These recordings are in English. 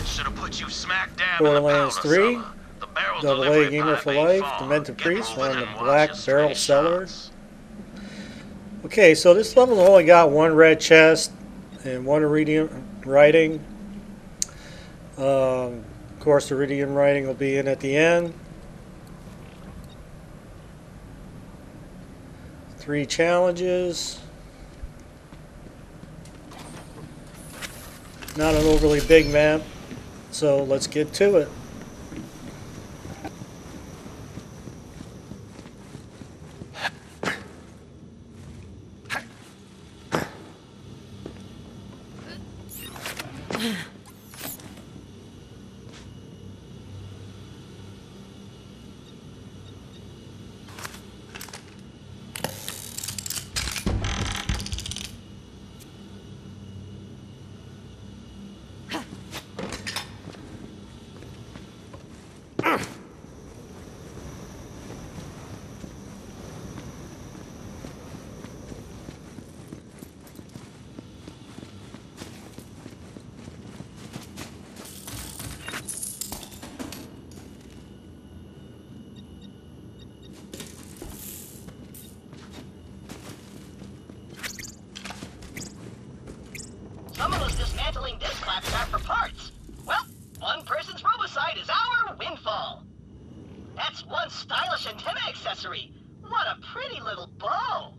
should have put you smack dab Borderlands in the 3, cellar. The barrel Double A delivery Gamer pipe for ain't Life, far. Demented Get Priest, moving we're on the and watch your Blackbarrel stray Cellars. shots. Okay, so this level only got one red chest and one iridium writing. Of course, the iridium writing will be in at the end. 3 challenges. Not an overly big map, so let's get to it. Someone was dismantling this claptrap for parts. Well, one person's robocide is our windfall. That's one stylish antenna accessory. What a pretty little bow.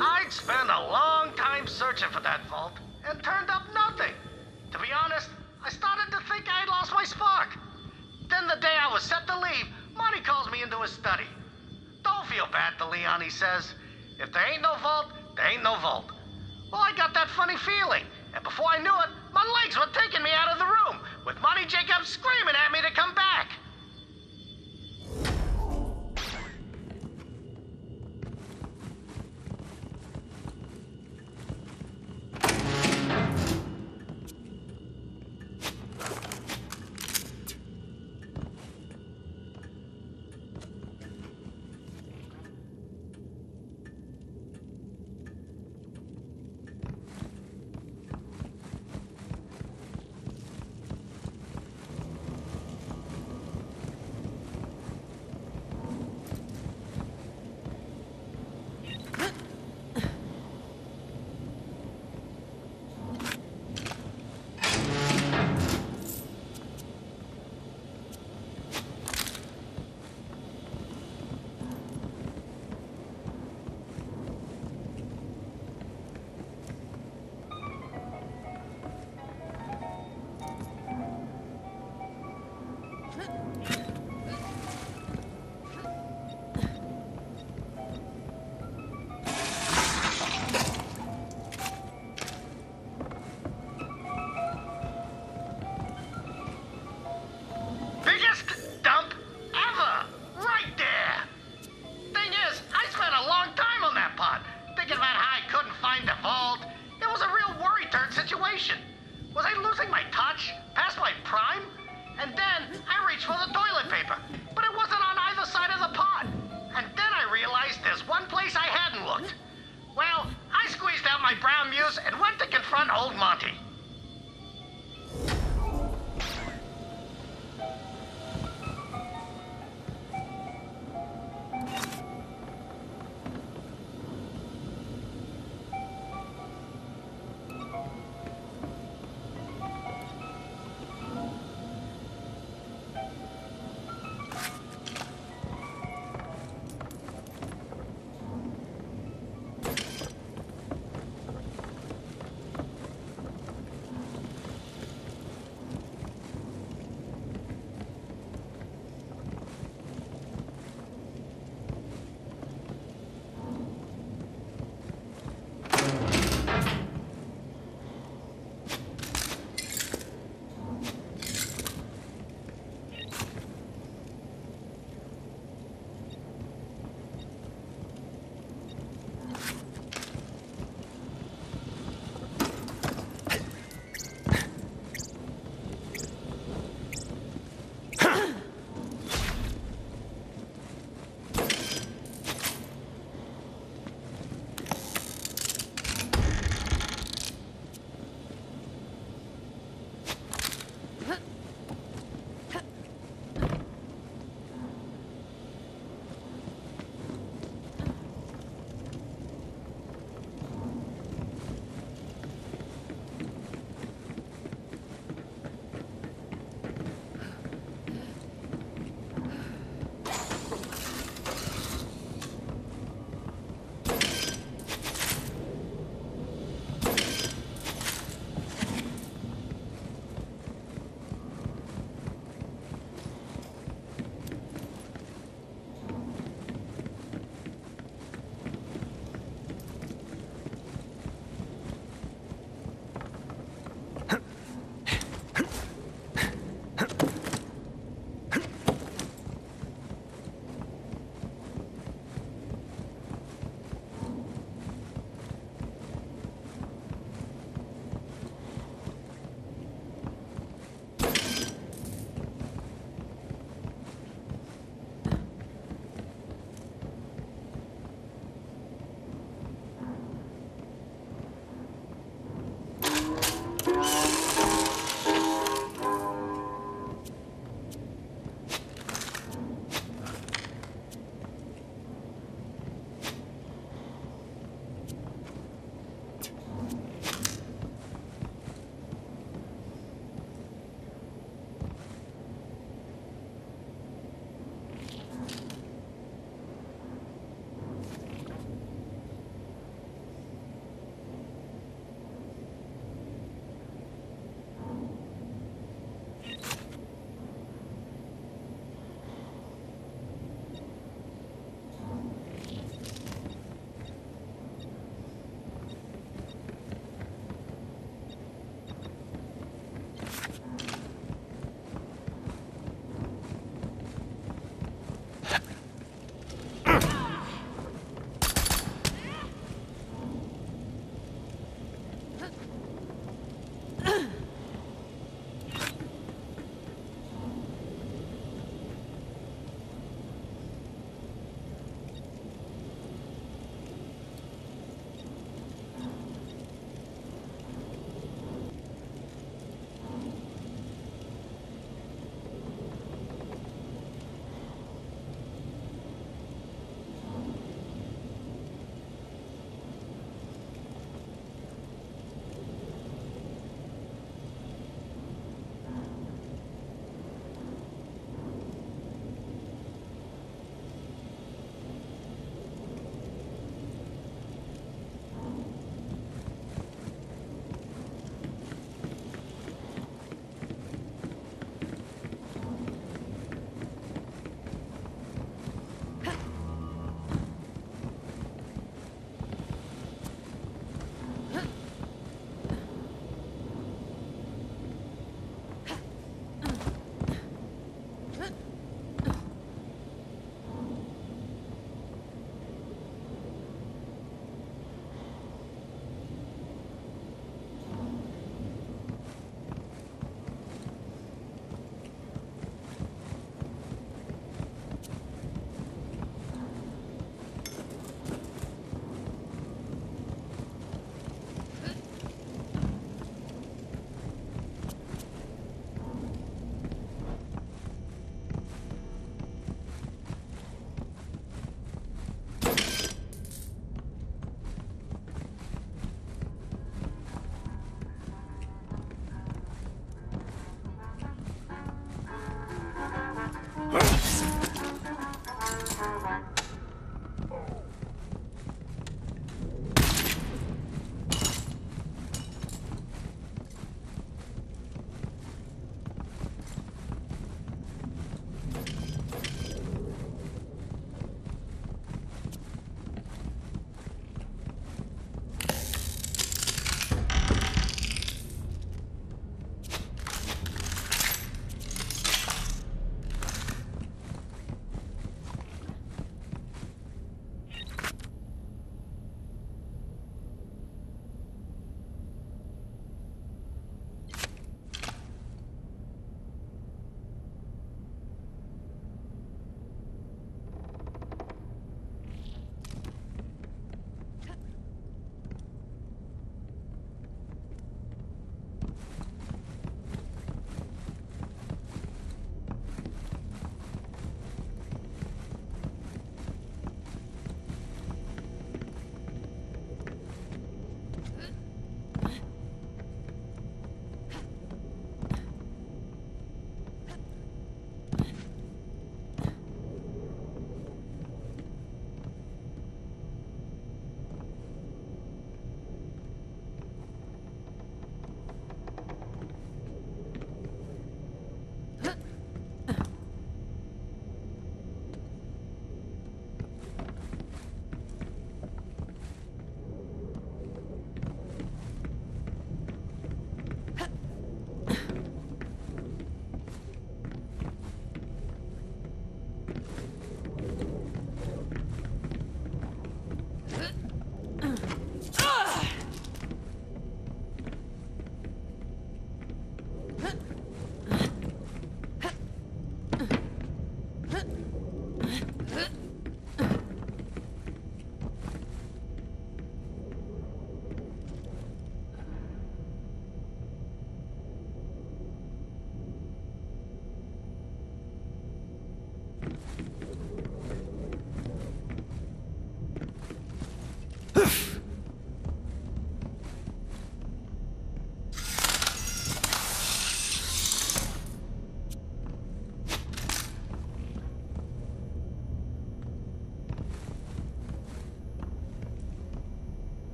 I'd spent a long time searching for that vault and turned up nothing. To be honest, I started to think I had lost my spark. Then the day I was set to leave, Monty calls me into his study. Don't feel bad, DeLeon, he says. If there ain't no vault, there ain't no vault. Well, I got that funny feeling, and before I knew it, my legs were taking me out of the room, with Monty Jacobs screaming at me to come back.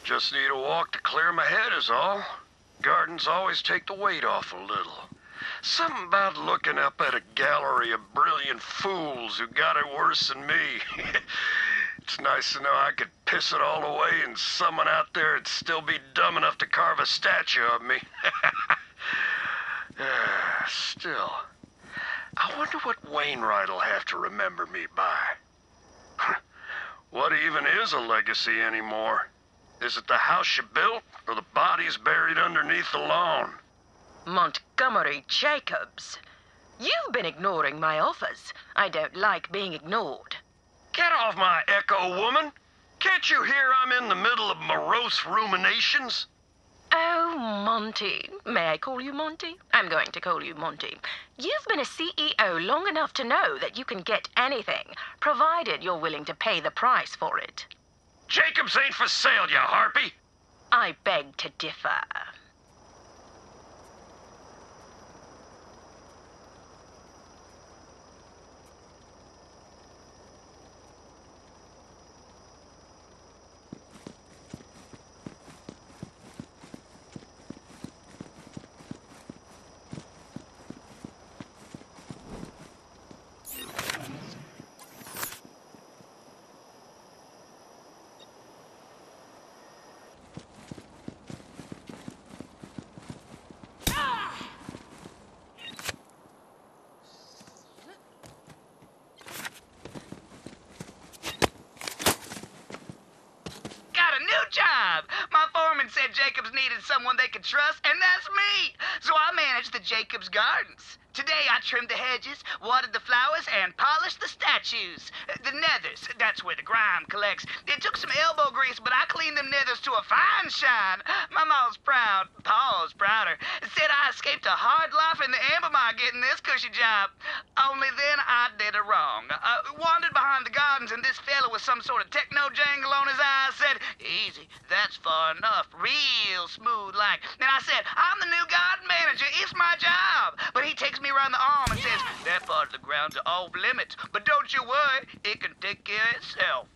Just need a walk to clear my head is all. Gardens always take the weight off a little. Something about looking up at a gallery of brilliant fools who got it worse than me. It's nice to know I could piss it all away and someone out there would still be dumb enough to carve a statue of me. Still, I wonder what Wainwright'll have to remember me by. What even is a legacy anymore? Is it the house you built, or the bodies buried underneath the lawn? Montgomery Jacobs. You've been ignoring my offers. I don't like being ignored. Get off my echo, woman! Can't you hear I'm in the middle of morose ruminations? Oh, Monty. May I call you Monty? I'm going to call you Monty. You've been a CEO long enough to know that you can get anything, provided you're willing to pay the price for it. Jacobs ain't for sale, you harpy! I beg to differ. Job. My foreman said Jacobs needed someone they could trust, and that's me. So I managed the Jacobs Gardens. Today I trimmed the hedges, watered the flowers, and polished the statues. The nethers, that's where the grime collects. It took some elbow grease, but I cleaned them nethers to a fine shine. My ma's proud, Pa's prouder. Said I escaped a hard life in the amber mine getting this cushy job. Only then I did it wrong. Wandered behind the gardens, and this fella with some sort of techno jangle on his eyes said, "Easy, that's far enough, real smooth like." And I said, "I'm the new garden manager, it's my job." But he takes me around the arm and says, "That part of the ground's off limits, but don't you worry, it can take care of itself."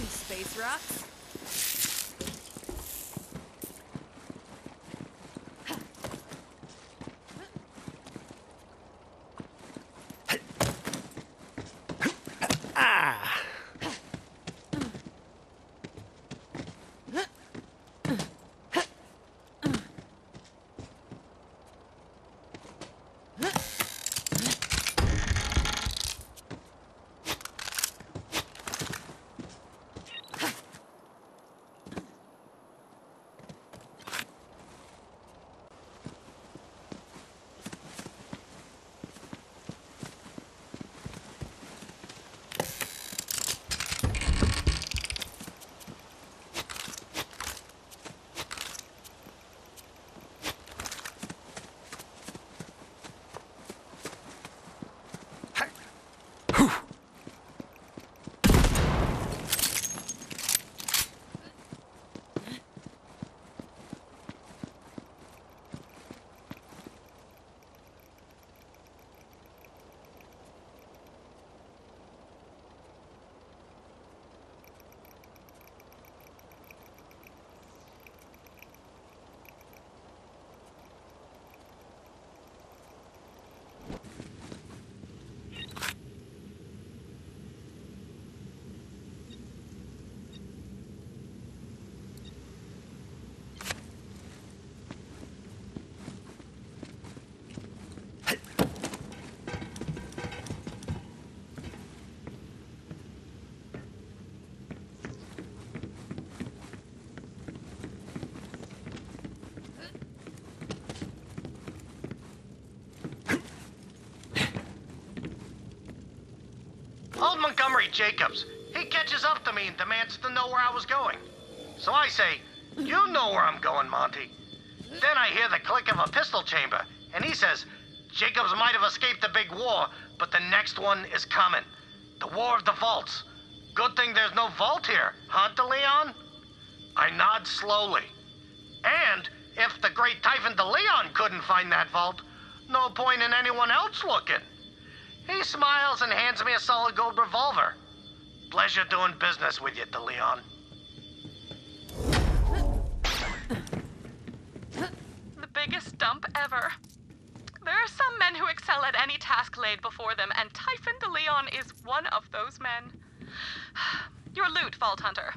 Space rocks. called Montgomery Jacobs. He catches up to me and demands to know where I was going. So I say, you know where I'm going, Monty. Then I hear the click of a pistol chamber, and he says, Jacobs might have escaped the big war, but the next one is coming. The War of the Vaults. Good thing there's no vault here, huh, DeLeon? I nod slowly. And if the great Typhon DeLeon couldn't find that vault, no point in anyone else looking. He smiles and hands me a solid gold revolver. Pleasure doing business with you, DeLeon. The biggest dump ever. There are some men who excel at any task laid before them, and Typhon DeLeon is one of those men. Your loot, Vault Hunter.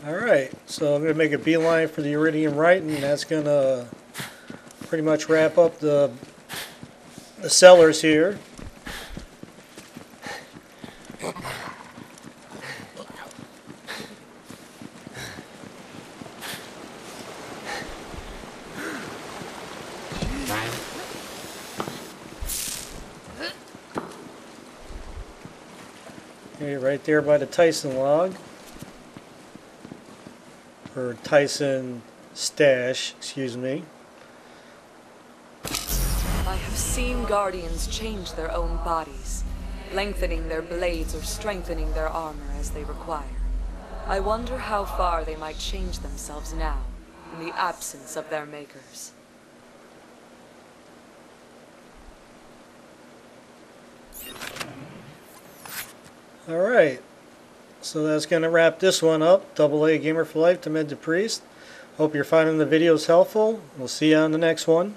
Alright, so I'm going to make a beeline for the Iridium Right, and that's going to pretty much wrap up the cellars here. Okay, right there by the Tyson log. Or Tyson stash, excuse me. I have seen Guardians change their own bodies, lengthening their blades or strengthening their armor as they require. I wonder how far they might change themselves now, in the absence of their makers. Alright. So that's going to wrap this one up. AA Gamer for Life, Demented Priest. Hope you're finding the videos helpful. We'll see you on the next one.